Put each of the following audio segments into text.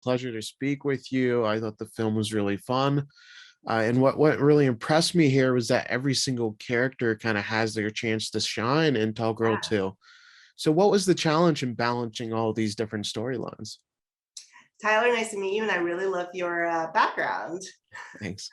pleasure to speak with you. I thought the film was really fun. And what really impressed me here was that every single character kind of has their chance to shine in Tall Girl Yeah. 2. So what was the challenge in balancing all these different storylines? Tyler, nice to meet you, and I really love your background. Thanks.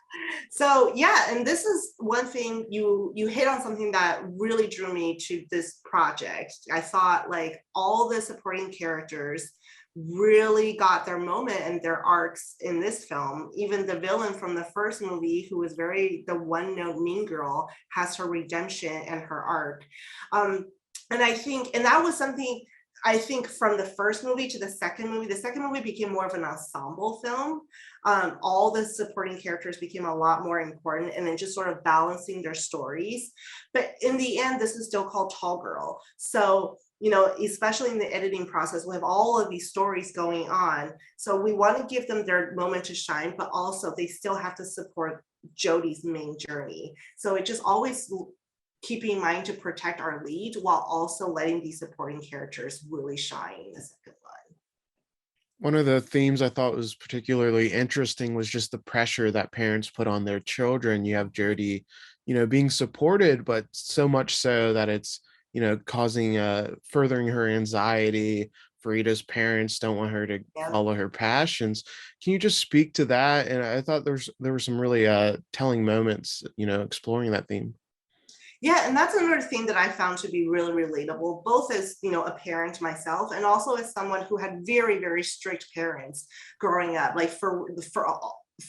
So yeah, and this is one thing you hit on something that really drew me to this project. I thought like all the supporting characters really got their moment and their arcs in this film. Even the villain from the first movie, who was very the one note mean girl, has her redemption and her arc. And I think, and that was something I think from the first movie to the second movie became more of an ensemble film. All the supporting characters became a lot more important and then just sort of balancing their stories. But in the end, this is still called Tall Girl. So, you know, especially in the editing process, we have all of these stories going on. So we want to give them their moment to shine, but also they still have to support Jodie's main journey. So it just always keeping in mind to protect our lead while also letting these supporting characters really shine in the second one. One of the themes I thought was particularly interesting was just the pressure that parents put on their children. You have Jodie, being supported, but so much so that it's, causing furthering her anxiety. Farida's parents don't want her to Yeah. follow her passions. Can you just speak to that? And I thought there were some really telling moments, exploring that theme. Yeah, and that's another thing that I found to be really relatable, both as a parent myself, and also as someone who had very, very strict parents growing up. Like for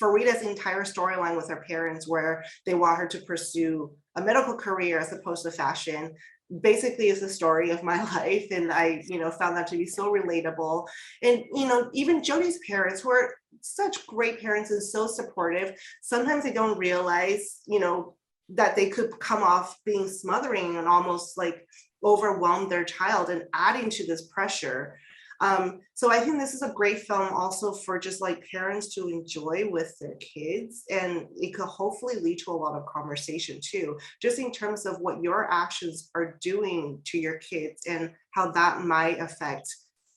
Rita's entire storyline with her parents, where they want her to pursue a medical career as opposed to fashion, basically is the story of my life, and I found that to be so relatable. And even Jodie's parents, who are such great parents and so supportive, sometimes they don't realize that they could come off being smothering and almost like overwhelm their child and adding to this pressure. So I think this is a great film also for just like parents to enjoy with their kids, and it could hopefully lead to a lot of conversation too, just in terms of what your actions are doing to your kids and how that might affect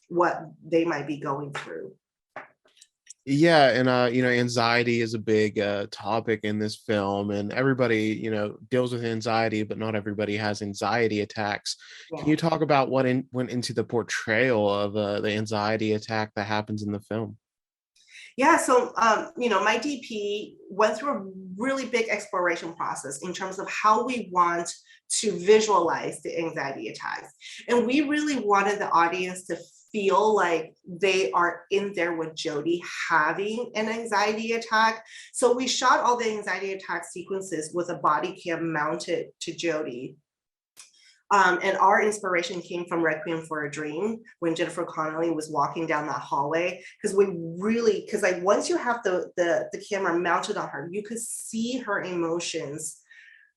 what they might be going through. Yeah, and anxiety is a big topic in this film, and everybody deals with anxiety, but not everybody has anxiety attacks. Can Yeah. you talk about what went into the portrayal of the anxiety attack that happens in the film? Yeah, so my DP went through a really big exploration process in terms of how we want to visualize the anxiety attacks. And we really wanted the audience to feel like they are in there with Jodie having an anxiety attack. So we shot all the anxiety attack sequences with a body cam mounted to Jodie. And our inspiration came from Requiem for a Dream, when Jennifer Connelly was walking down that hallway. Because like once you have the camera mounted on her, you could see her emotions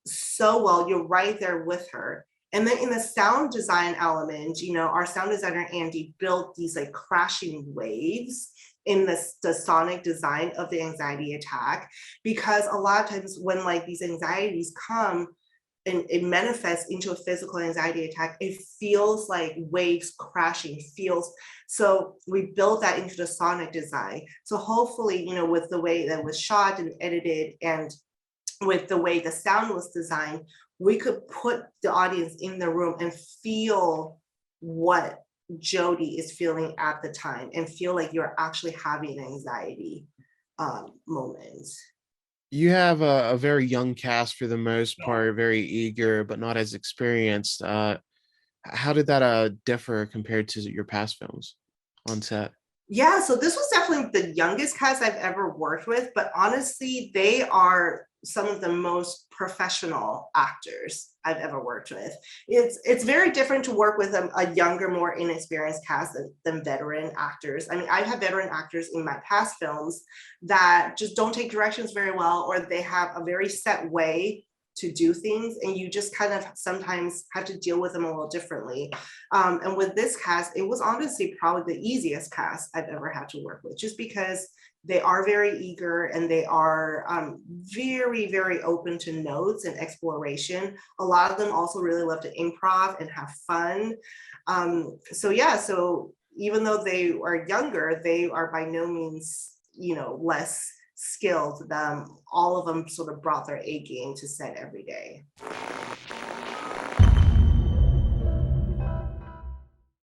so well. You're right there with her. And then in the sound design element, our sound designer Andy built these like crashing waves in the sonic design of the anxiety attack, because a lot of times when like these anxieties come and it manifests into a physical anxiety attack, it feels like waves crashing, so we built that into the sonic design. So hopefully, with the way that was shot and edited, and with the way the sound was designed, we could put the audience in the room and feel what Jodie is feeling at the time, and feel like you're actually having an anxiety moment. You have a very young cast for the most part, very eager, but not as experienced. How did that differ compared to your past films on set? Yeah, so this was definitely the youngest cast I've ever worked with, but honestly, they are some of the most professional actors I've ever worked with. It's very different to work with a younger, more inexperienced cast than veteran actors. I mean, I've had veteran actors in my past films that just don't take directions very well, or they have a very set way to do things, and you just kind of sometimes have to deal with them a little differently. And with this cast, it was honestly probably the easiest cast I've ever had to work with, just because they are very eager and they are very, very open to notes and exploration. A lot of them also really love to improv and have fun. So even though they are younger, they are by no means, less skilled. All of them sort of brought their A game to set every day.